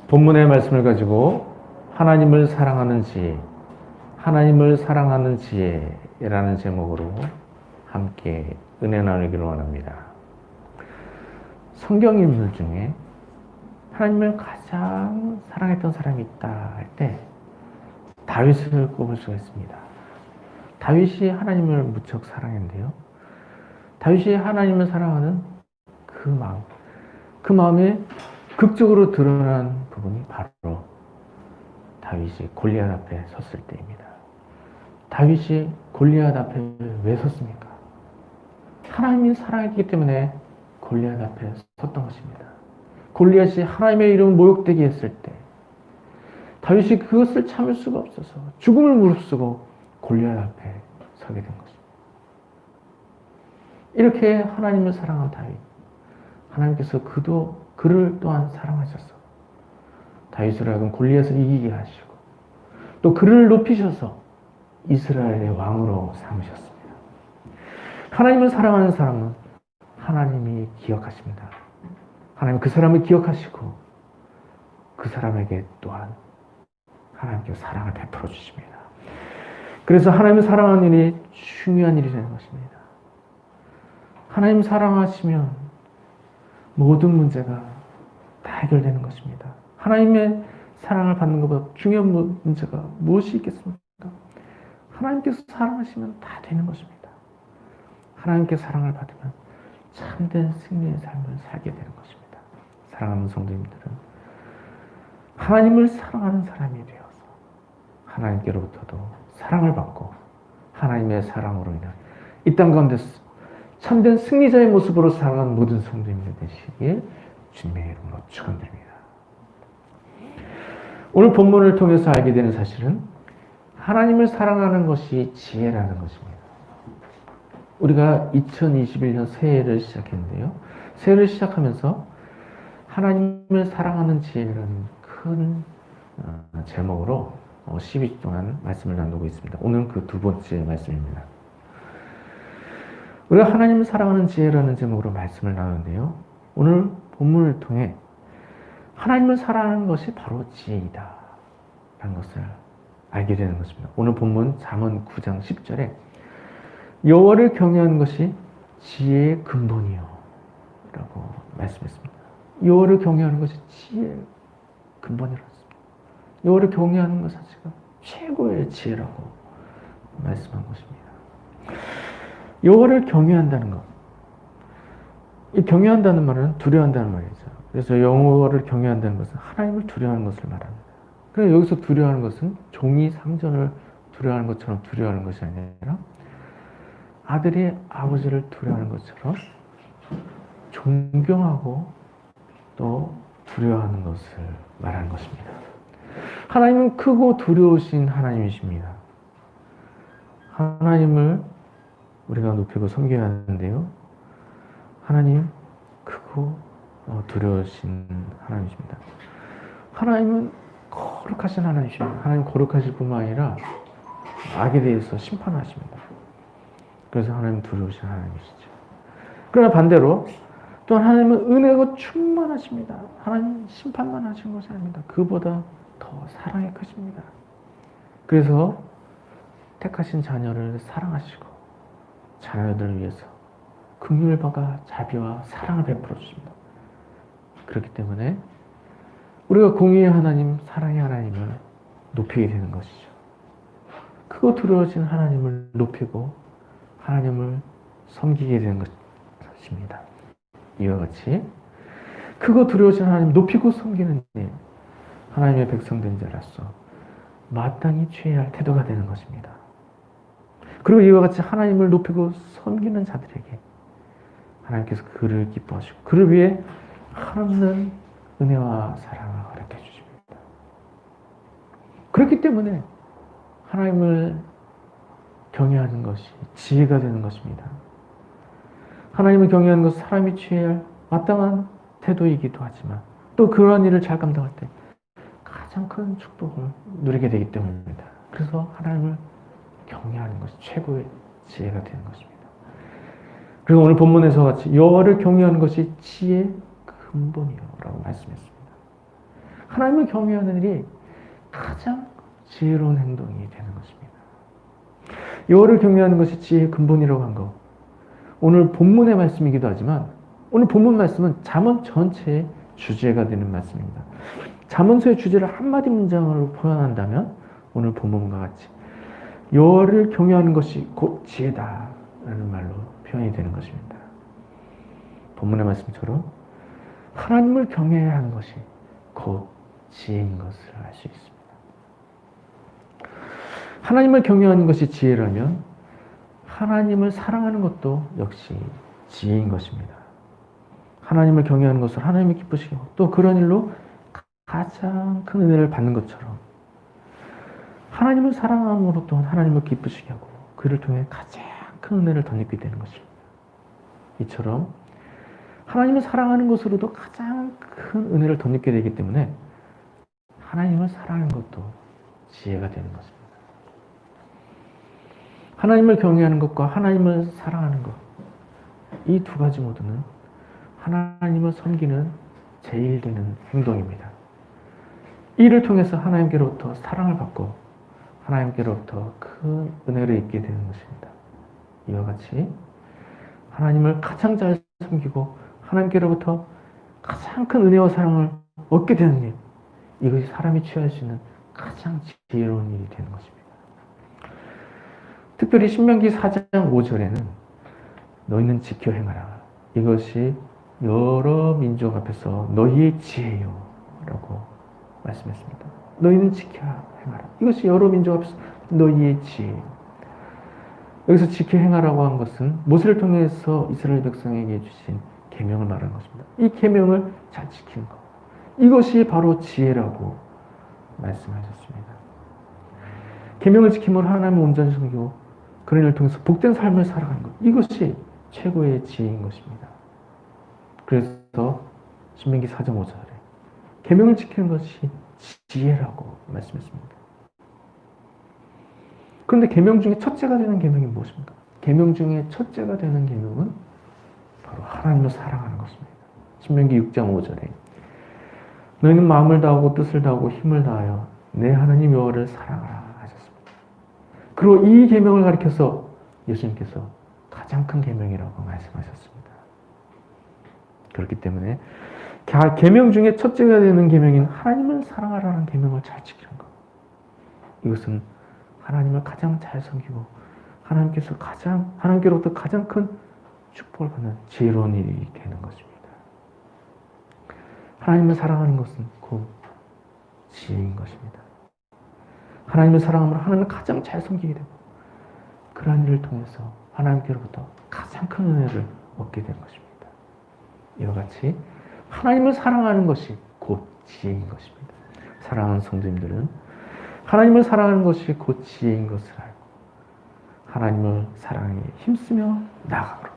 본문의 말씀을 가지고 하나님을 사랑하는 지혜, 하나님을 사랑하는 지혜라는 제목으로 함께 은혜 나누기를 원합니다. 성경 인물 중에 하나님을 가장 사랑했던 사람이 있다 할 때 다윗을 꼽을 수가 있습니다. 다윗이 하나님을 무척 사랑했는데요. 다윗이 하나님을 사랑하는 그 마음에 극적으로 드러난 부분이 바로 다윗이 골리앗 앞에 섰을 때입니다. 다윗이 골리앗 앞에 왜 섰습니까? 하나님이 사랑했기 때문에 골리앗 앞에 섰던 것입니다. 골리앗이 하나님의 이름을 모욕되게 했을 때 다윗이 그것을 참을 수가 없어서 죽음을 무릅쓰고 골리앗 앞에 서게 된 것입니다. 이렇게 하나님을 사랑한 다윗, 하나님께서 그를 또한 사랑하셔서 다윗으로 하여금 골리앗을 이기게 하시고 또 그를 높이셔서 이스라엘의 왕으로 삼으셨습니다. 하나님을 사랑하는 사람은 하나님이 기억하십니다. 하나님 그 사람을 기억하시고 그 사람에게 또한 하나님께서 사랑을 베풀어 주십니다. 그래서 하나님을 사랑하는 일이 중요한 일이 되는 것입니다. 하나님 사랑하시면 모든 문제가 다 해결되는 것입니다. 하나님의 사랑을 받는 것보다 중요한 문제가 무엇이 있겠습니까? 하나님께서 사랑하시면 다 되는 것입니다. 하나님께 사랑을 받으면 참된 승리의 삶을 살게 되는 것입니다. 사랑하는 성도님들은 하나님을 사랑하는 사람이 되어서 하나님께로부터도 사랑을 받고 하나님의 사랑으로 인한 이 땅 가운데서 참된 승리자의 모습으로 살아가는 모든 성도님들 되시길 주님의 이름으로 축원드립니다. 오늘 본문을 통해서 알게 되는 사실은 하나님을 사랑하는 것이 지혜라는 것입니다. 우리가 2021년 새해를 시작했는데요. 새해를 시작하면서 하나님을 사랑하는 지혜라는 큰 제목으로 12주 동안 말씀을 나누고 있습니다. 오늘 그 두 번째 말씀입니다. 우리가 하나님을 사랑하는 지혜라는 제목으로 말씀을 나누는데요. 오늘 본문을 통해 하나님을 사랑하는 것이 바로 지혜이다 라는 것을 알게 되는 것입니다. 오늘 본문 잠언 9장 10절에 여호와를 경외하는 것이 지혜의 근본이요 라고 말씀했습니다. 여호와를 경외하는 것이 지혜의 근본이라고 했습니다. 여호와를 경외하는 것 자체가 최고의 지혜라고 말씀한 것입니다. 여호와를 경외한다는 것, 이 경외한다는 말은 두려워한다는 말이죠. 그래서 여호와를 경외한다는 것은 하나님을 두려워하는 것을 말합니다. 그래서 여기서 두려워하는 것은 종이 상전을 두려워하는 것처럼 두려워하는 것이 아니라 아들이 아버지를 두려워하는 것처럼 존경하고 또 두려워하는 것을 말하는 것입니다. 하나님은 크고 두려우신 하나님이십니다. 하나님을 우리가 높이고 섬겨야 하는데요. 하나님 크고 두려우신 하나님이십니다. 하나님은 거룩하신 하나님이십니다. 하나님 거룩하실 뿐만 아니라 악에 대해서 심판하십니다. 그래서 하나님 두려우신 하나님이시죠. 그러나 반대로 또한 하나님은 은혜가 충만하십니다. 하나님 심판만 하시는 것이 아닙니다. 그보다 더 사랑이 크십니다. 그래서 택하신 자녀를 사랑하시고 자녀들을 위해서 긍휼과 자비와 사랑을 베풀어 주십니다. 그렇기 때문에 우리가 공의의 하나님, 사랑의 하나님을 높이게 되는 것이죠. 크고 두려우신 하나님을 높이고 하나님을 섬기게 되는 것입니다. 이와 같이 크고 두려우신 하나님 높이고 섬기는 일, 하나님의 백성된 자로서 마땅히 취해야 할 태도가 되는 것입니다. 그리고 이와 같이 하나님을 높이고 섬기는 자들에게 하나님께서 그를 기뻐하시고 그를 위해 한없는 은혜와 사랑을 허락해 주십니다. 그렇기 때문에 하나님을 경외하는 것이 지혜가 되는 것입니다. 하나님을 경외하는 것은 사람이 취해야 할 마땅한 태도이기도 하지만 또 그러한 일을 잘 감당할 때 가장 큰 축복을 누리게 되기 때문입니다. 그래서 하나님을 경외하는 것이 최고의 지혜가 되는 것입니다. 그리고 오늘 본문에서 같이 여호와를 경외하는 것이 지혜의 근본이요 라고 말씀했습니다. 하나님을 경외하는 일이 가장 지혜로운 행동이 되는 것입니다. 여호와를 경외하는 것이 지혜의 근본이라고 한 것. 오늘 본문의 말씀이기도 하지만 오늘 본문 말씀은 잠언 전체의 주제가 되는 말씀입니다. 잠언서의 주제를 한마디 문장으로 표현한다면 오늘 본문과 같이 여호와를 경외하는 것이 곧 지혜다라는 말로 표현이 되는 것입니다. 본문의 말씀처럼 하나님을 경외해야 하는 것이 곧 지혜인 것을 알 수 있습니다. 하나님을 경외하는 것이 지혜라면 하나님을 사랑하는 것도 역시 지혜인 것입니다. 하나님을 경외하는 것을 하나님이 기쁘시게 하고 또 그런 일로 가장 큰 은혜를 받는 것처럼 하나님을 사랑함으로 또한 하나님을 기쁘시게 하고 그를 통해 가장 큰 은혜를 덧입게 되는 것입니다. 이처럼 하나님을 사랑하는 것으로도 가장 큰 은혜를 덧입게 되기 때문에 하나님을 사랑하는 것도 지혜가 되는 것입니다. 하나님을 경외하는 것과 하나님을 사랑하는 것, 이 두 가지 모두는 하나님을 섬기는 제일 되는 행동입니다. 이를 통해서 하나님께로부터 사랑을 받고 하나님께로부터 큰 은혜를 입게 되는 것입니다. 이와 같이 하나님을 가장 잘 섬기고 하나님께로부터 가장 큰 은혜와 사랑을 얻게 되는 일, 이것이 사람이 취할 수 있는 가장 지혜로운 일이 되는 것입니다. 특별히 신명기 4장 5절에는 너희는 지켜 행하라. 이것이 여러 민족 앞에서 너희의 지혜요 라고 말씀했습니다. 너희는 지켜 행하라. 이것이 여러 민족 앞에서 너희의 지혜요. 여기서 지켜 행하라고 한 것은 모세를 통해서 이스라엘 백성에게 주신 계명을 말하는 것입니다. 이 계명을 잘 지키는 것. 이것이 바로 지혜라고 말씀하셨습니다. 계명을 지키면 하나님을 온전히 섬기고 그런 일을 통해서 복된 삶을 살아가는 것. 이것이 최고의 지혜인 것입니다. 그래서 신명기 4장 5절에 계명을 지키는 것이 지혜라고 말씀했습니다. 그런데 계명 중에 첫째가 되는 계명이 무엇입니까? 계명 중에 첫째가 되는 계명은 바로 하나님을 사랑하는 것입니다. 신명기 6장 5절에 너희는 마음을 다하고 뜻을 다하고 힘을 다하여 내 하나님 여호와를 사랑하라 하셨습니다. 그리고 이 계명을 가리켜서 예수님께서 가장 큰 계명이라고 말씀하셨습니다. 그렇기 때문에 계명 중에 첫째가 되는 계명인 하나님을 사랑하라는 계명을 잘 지키는 것. 이것은 하나님을 가장 잘 섬기고 하나님께로부터 가장 큰 축복을 받는 지혜로운 일이 되는 것입니다. 하나님을 사랑하는 것은 곧 지혜인 것입니다. 하나님을 사랑함으로 하나님을 가장 잘 섬기게 되고 그러한 일을 통해서 하나님께로부터 가장 큰 은혜를 얻게 되는 것입니다. 이와 같이 하나님을 사랑하는 것이 곧 지혜인 것입니다. 사랑하는 성도님들은 하나님을 사랑하는 것이 곧 지혜인 것을 알고 하나님을 사랑에 힘쓰며 나아가므로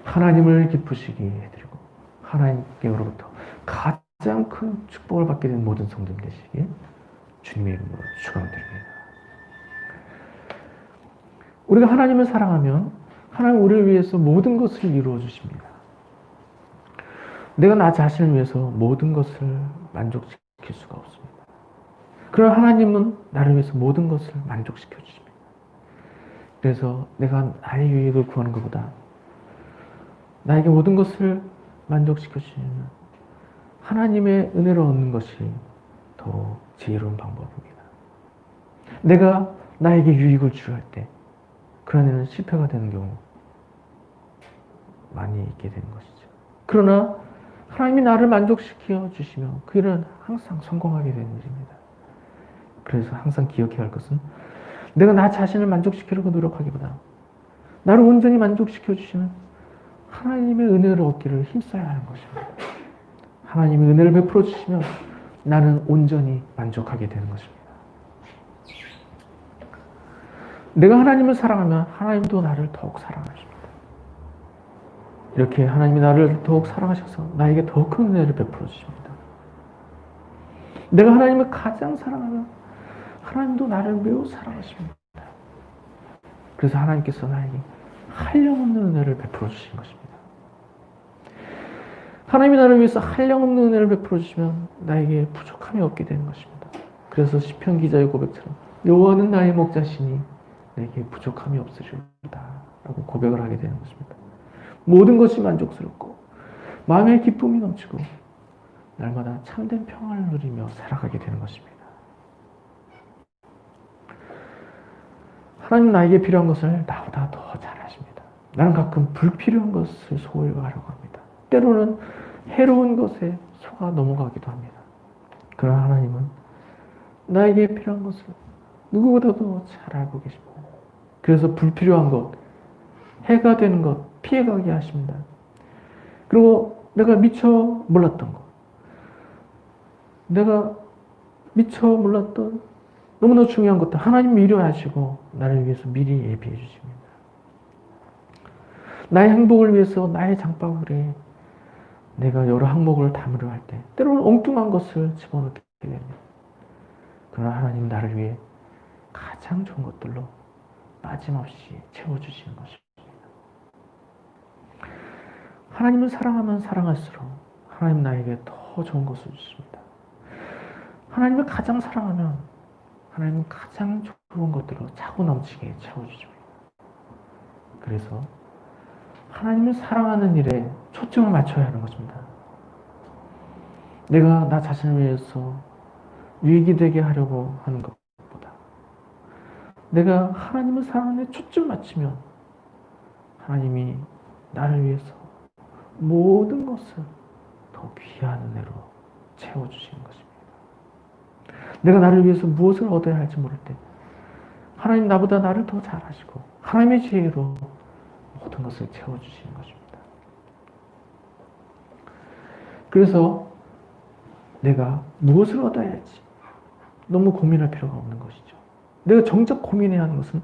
하나님을 기쁘시게 해드리고 하나님께로부터 가장 큰 축복을 받게 된 모든 성도님 되시길 주님의 이름으로 축원드립니다. 우리가 하나님을 사랑하면 하나님 우리를 위해서 모든 것을 이루어 주십니다. 내가 나 자신을 위해서 모든 것을 만족시킬 수가 없습니다. 그러나 하나님은 나를 위해서 모든 것을 만족시켜 주십니다. 그래서 내가 나의 유익을 구하는 것보다 나에게 모든 것을 만족시켜 주시는 하나님의 은혜를 얻는 것이 더 지혜로운 방법입니다. 내가 나에게 유익을 주할 때 그런 일은 실패가 되는 경우 많이 있게 되는 것이죠. 그러나 하나님이 나를 만족시켜 주시면 그 일은 항상 성공하게 되는 일입니다. 그래서 항상 기억해야 할 것은 내가 나 자신을 만족시키려고 노력하기보다 나를 온전히 만족시켜 주시는 하나님의 은혜를 얻기를 힘써야 하는 것입니다. 하나님의 은혜를 베풀어 주시면 나는 온전히 만족하게 되는 것입니다. 내가 하나님을 사랑하면 하나님도 나를 더욱 사랑하십니다. 이렇게 하나님이 나를 더욱 사랑하셔서 나에게 더 큰 은혜를 베풀어 주십니다. 내가 하나님을 가장 사랑하면 하나님도 나를 매우 사랑하십니다. 그래서 하나님께서 나에게 한량없는 은혜를 베풀어 주신 것입니다. 하나님이 나를 위해서 한량없는 은혜를 베풀어 주시면 나에게 부족함이 없게 되는 것입니다. 그래서 시편 기자의 고백처럼 여호와는 나의 목자시니 내게 부족함이 없으리로다 라고 고백을 하게 되는 것입니다. 모든 것이 만족스럽고 마음의 기쁨이 넘치고 날마다 참된 평안을 누리며 살아가게 되는 것입니다. 하나님 나에게 필요한 것을 나보다 더 잘 아십니다. 나는 가끔 불필요한 것을 소유하려고 합니다. 때로는 해로운 것에 속아 넘어가기도 합니다. 그러나 하나님은 나에게 필요한 것을 누구보다도 잘 알고 계십니다. 그래서 불필요한 것, 해가 되는 것, 피해가게 하십니다. 그리고 내가 미처 몰랐던 것, 내가 미처 몰랐던 너무나 중요한 것들 하나님 미리 아시고 나를 위해서 미리 예비해 주십니다. 나의 행복을 위해서 나의 장바구니에 내가 여러 항목을 담으려 할 때 때로는 엉뚱한 것을 집어넣게 됩니다. 그러나 하나님 나를 위해 가장 좋은 것들로 빠짐없이 채워주시는 것입니다. 하나님을 사랑하면 사랑할수록 하나님 나에게 더 좋은 것을 주십니다. 하나님을 가장 사랑하면 하나님은 가장 좋은 것들로 차고 넘치게 채워주십니다. 그래서 하나님을 사랑하는 일에 초점을 맞춰야 하는 것입니다. 내가 나 자신을 위해서 유익이 되게 하려고 하는 것보다 내가 하나님을 사랑하는 데 초점을 맞추면 하나님이 나를 위해서 모든 것을 더 귀한 은혜로 채워주시는 것입니다. 내가 나를 위해서 무엇을 얻어야 할지 모를 때 하나님 나보다 나를 더 잘 아시고 하나님의 지혜로 모든 것을 채워주시는 것입니다. 그래서 내가 무엇을 얻어야 할지 너무 고민할 필요가 없는 것이죠. 내가 정작 고민해야 하는 것은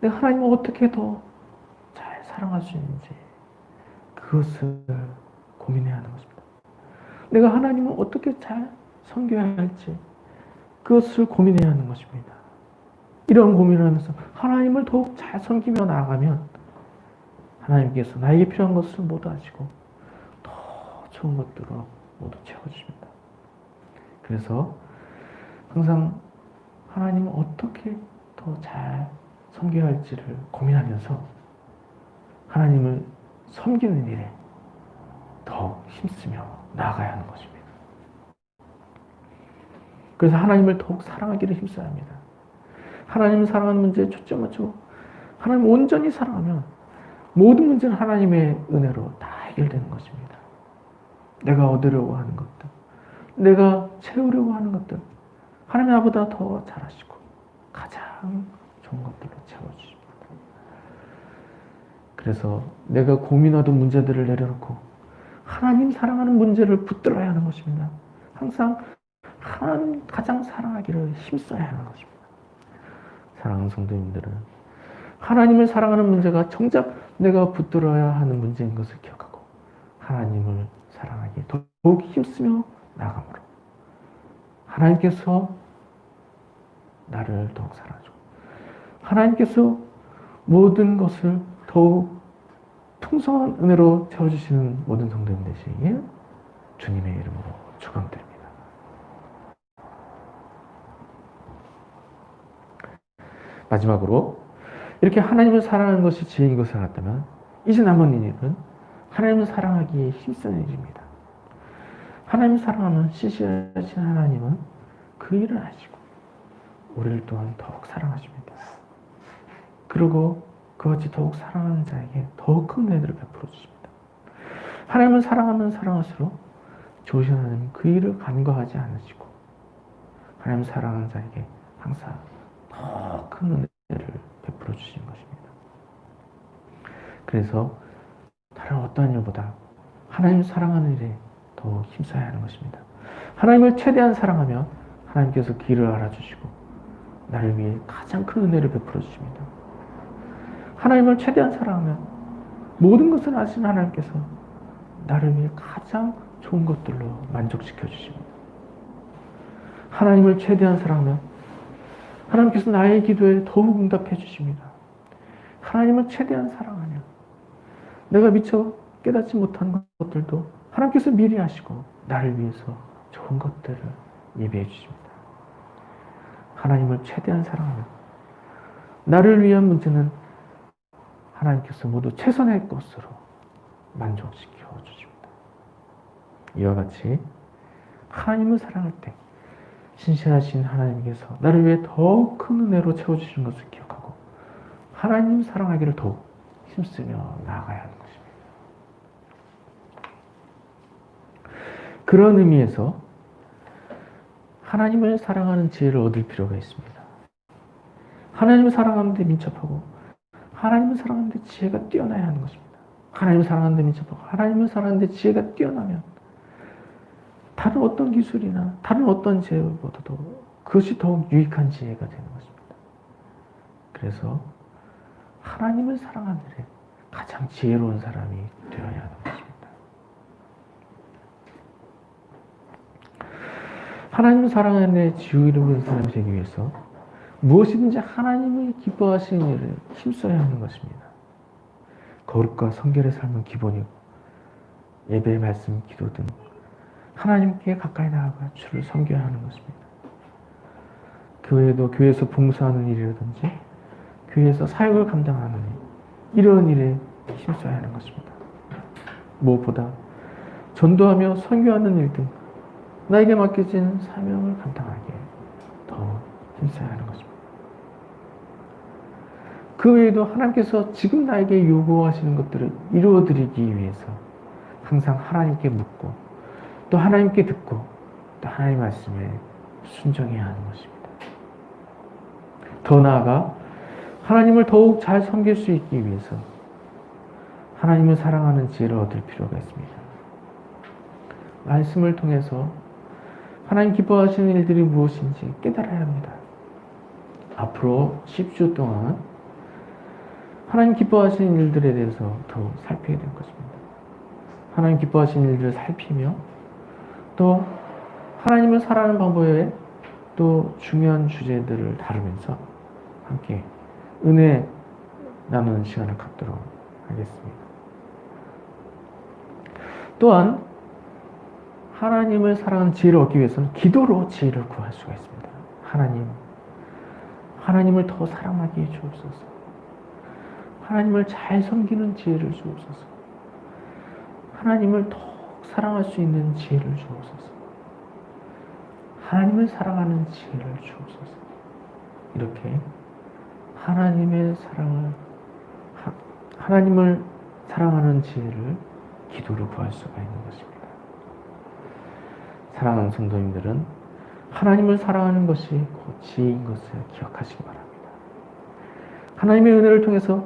내가 하나님을 어떻게 더 잘 사랑할 수 있는지 그것을 고민해야 하는 것입니다. 내가 하나님을 어떻게 잘 섬겨야 할지 그것을 고민해야 하는 것입니다. 이런 고민을 하면서 하나님을 더욱 잘 섬기며 나아가면 하나님께서 나에게 필요한 것을 모두 아시고 더 좋은 것들로 모두 채워주십니다. 그래서 항상 하나님을 어떻게 더 잘 섬겨야 할지를 고민하면서 하나님을 섬기는 일에 더 힘쓰며 나아가야 하는 것입니다. 그래서 하나님을 더욱 사랑하기를 힘써야 합니다. 하나님을 사랑하는 문제에 초점 맞추고 하나님을 온전히 사랑하면 모든 문제는 하나님의 은혜로 다 해결되는 것입니다. 내가 얻으려고 하는 것들, 내가 채우려고 하는 것들 하나님 나보다 더 잘하시고 가장 좋은 것들로 채워주십니다. 그래서 내가 고민하던 문제들을 내려놓고 하나님 사랑하는 문제를 붙들어야 하는 것입니다. 항상 하나님 가장 사랑하기를 힘써야 하는 것입니다. 사랑하는 성도님들은 하나님을 사랑하는 문제가 정작 내가 붙들어야 하는 문제인 것을 기억하고 하나님을 사랑하기에 더욱 힘쓰며 나아가므로 하나님께서 나를 더욱 사랑하시고 하나님께서 모든 것을 더욱 풍성한 은혜로 채워주시는 모든 성도님 되시길 주님의 이름으로 축원드립니다. 마지막으로 이렇게 하나님을 사랑하는 것이 지혜인 것을 알았다면 이제 남은 일은 하나님을 사랑하기에 힘쓰는 일입니다. 하나님을 사랑하면 시시하신 하나님은 그 일을 하시고 우리를 또한 더욱 사랑하십니다. 그리고 그같이 더욱 사랑하는 자에게 더욱 큰 은혜를 베풀어 주십니다. 하나님을 사랑하면 사랑할수록 좋으신 하나님 그 일을 간과하지 않으시고 하나님을 사랑하는 자에게 항상 더 큰 은혜를 베풀어 주시는 것입니다. 그래서 다른 어떠한 일보다 하나님을 사랑하는 일에 더 힘써야 하는 것입니다. 하나님을 최대한 사랑하면 하나님께서 길을 알아주시고 나를 위해 가장 큰 은혜를 베풀어 주십니다. 하나님을 최대한 사랑하면 모든 것을 아시는 하나님께서 나를 위해 가장 좋은 것들로 만족시켜 주십니다. 하나님을 최대한 사랑하면 하나님께서 나의 기도에 더욱 응답해 주십니다. 하나님을 최대한 사랑하면 내가 미처 깨닫지 못한 것들도 하나님께서 미리 하시고 나를 위해서 좋은 것들을 예배해 주십니다. 하나님을 최대한 사랑하며 나를 위한 문제는 하나님께서 모두 최선의 것으로 만족시켜 주십니다. 이와 같이 하나님을 사랑할 때 신실하신 하나님께서 나를 위해 더욱 큰 은혜로 채워주시는 것을 기억하고 하나님 사랑하기를 더욱 힘쓰며 나아가야 하는 것입니다. 그런 의미에서 하나님을 사랑하는 지혜를 얻을 필요가 있습니다. 하나님을 사랑하는 데 민첩하고 하나님을 사랑하는 데 지혜가 뛰어나야 하는 것입니다. 하나님을 사랑하는 데 민첩하고 하나님을 사랑하는 데 지혜가 뛰어나면 다른 어떤 기술이나 다른 어떤 지혜보다도 그것이 더욱 유익한 지혜가 되는 것입니다. 그래서 하나님을 사랑하는 일에 가장 지혜로운 사람이 되어야 하는 것입니다. 하나님을 사랑하는 일에 지혜로운 사람이 되기 위해서 무엇이든지 하나님을 기뻐하시는 일을 힘써야 하는 것입니다. 거룩과 성결의 삶은 기본이고 예배, 말씀, 기도 등 하나님께 가까이 나아가 주를 섬겨야 하는 것입니다. 교회도 교회에서 봉사하는 일이라든지 교회에서 사역을 감당하는 일, 이런 일에 힘써야 하는 것입니다. 무엇보다 전도하며 선교하는 일 등 나에게 맡겨진 사명을 감당하기에 더 힘써야 하는 것입니다. 그 외에도 하나님께서 지금 나에게 요구하시는 것들을 이루어드리기 위해서 항상 하나님께 묻고 또 하나님께 듣고 또 하나님 말씀에 순종해야 하는 것입니다. 더 나아가 하나님을 더욱 잘 섬길 수 있기 위해서 하나님을 사랑하는 지혜를 얻을 필요가 있습니다. 말씀을 통해서 하나님 기뻐하시는 일들이 무엇인지 깨달아야 합니다. 앞으로 10주 동안 하나님 기뻐하시는 일들에 대해서 더욱 살피게 될 것입니다. 하나님 기뻐하시는 일들을 살피며 또 하나님을 사랑하는 방법에 또 중요한 주제들을 다루면서 함께 은혜 나누는 시간을 갖도록 하겠습니다. 또한 하나님을 사랑하는 지혜를 얻기 위해서는 기도로 지혜를 구할 수가 있습니다. 하나님을 더 사랑하게 해주옵소서. 하나님을 잘 섬기는 지혜를 주옵소서. 하나님을 더욱 사랑할 수 있는 지혜를 주옵소서. 하나님을 사랑하는 지혜를 주옵소서. 이렇게 하나님을 사랑하는 지혜를 기도로 구할 수가 있는 것입니다. 사랑하는 성도님들은 하나님을 사랑하는 것이 곧 지혜인 것을 기억하시기 바랍니다. 하나님의 은혜를 통해서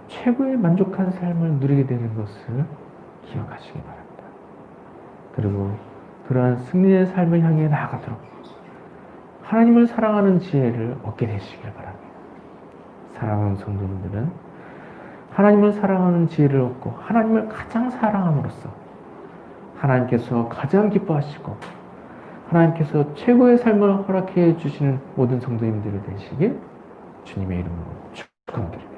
최고의 만족한 삶을 누리게 되는 것을 기억하시기 바랍니다. 그리고 그러한 승리의 삶을 향해 나아가도록 하나님을 사랑하는 지혜를 얻게 되시길 바랍니다. 사랑하는 성도님들은 하나님을 사랑하는 지혜를 얻고 하나님을 가장 사랑함으로써 하나님께서 가장 기뻐하시고 하나님께서 최고의 삶을 허락해 주시는 모든 성도님들이 되시길 주님의 이름으로 축원드립니다.